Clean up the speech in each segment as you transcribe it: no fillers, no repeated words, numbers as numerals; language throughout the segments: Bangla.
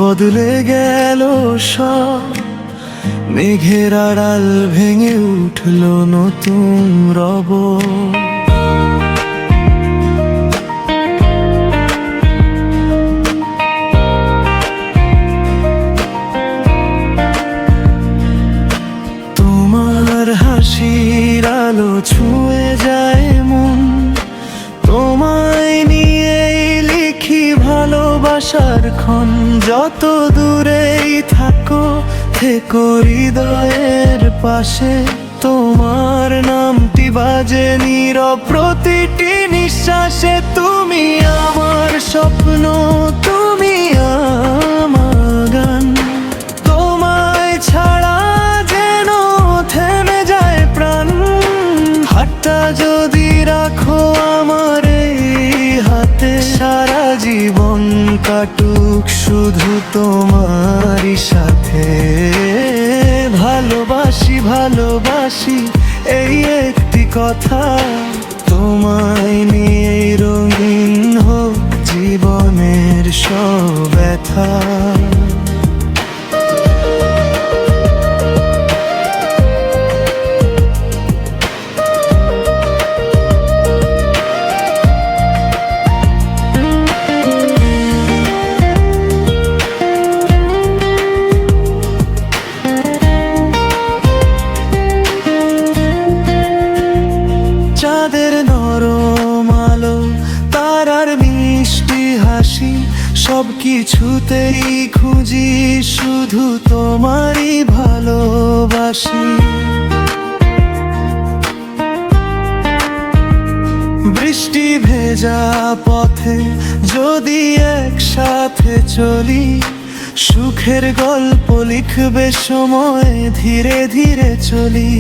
বদলে গেল সব, মেঘের আড়াল ভেঙে উঠল নতুন রব। তোমার হাসির আলো ছুঁয়ে যায় মন, তোমায় নিয়েই লিখি ভালোবাসার ক্ষণ। যত দূরেই থাকো থেকো হৃদয়ের পাশে, তোমার নামটি বাজে নীরব প্রতিটি নিঃশ্বাসে। তুমি আমার স্বপ্ন, তুমি আমার গান, তোমায় ছাড়া যেন থেমে যায় প্রাণ। হাতটা যদি রাখো আমার এই হাতে, সারা জীবন কাটুক শুধু তোমারই সাথে। ভালোবাসি ভালোবাসি এই একটি কথা, তোমায় নিয়ে রঙিন হোক জীবনের সব ব্যথা। চাঁদের নরম আলো, তারার মিষ্টি হাসি, সব কিছুতেই খুঁজি শুধু তোমারই ভালোবাসি। বৃষ্টি ভেজা পথে যদি একসাথে চলি, সুখের গল্প লিখবে সময় ধীরে ধীরে চলি।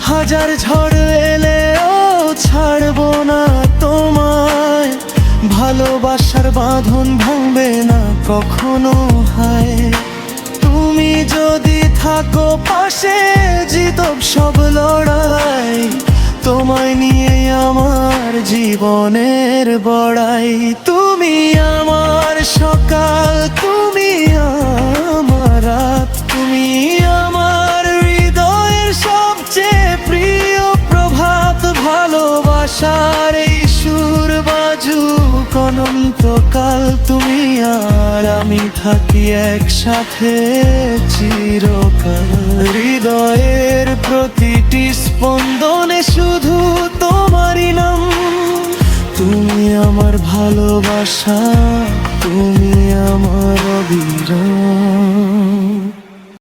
হাজার ঝড় এলেও ছাড়বো না তোমায়, ভালোবাসার বাঁধন ভাঙবে না কখনো হায়। তুমি যদি থাকো পাশে জিতব সব লড়াই, তোমায় নিয়ে আমার জীবনের বড়াই। তুমি আমার সকাল, তুমি আমার রাত, তুমি আমার হৃদয়ের সবচেয়ে প্রিয় প্রভাত। ভালোবাসার এই সুর বাজুক অনন্তকাল, তুমি আর আমি থাকি একসাথে চিরকাল। হৃদয়ের প্রতিটি স্পন্দনে শুধু তোমারই নাম, তুমি আমার ভালোবাসা, তুমি আমার অবিরাম।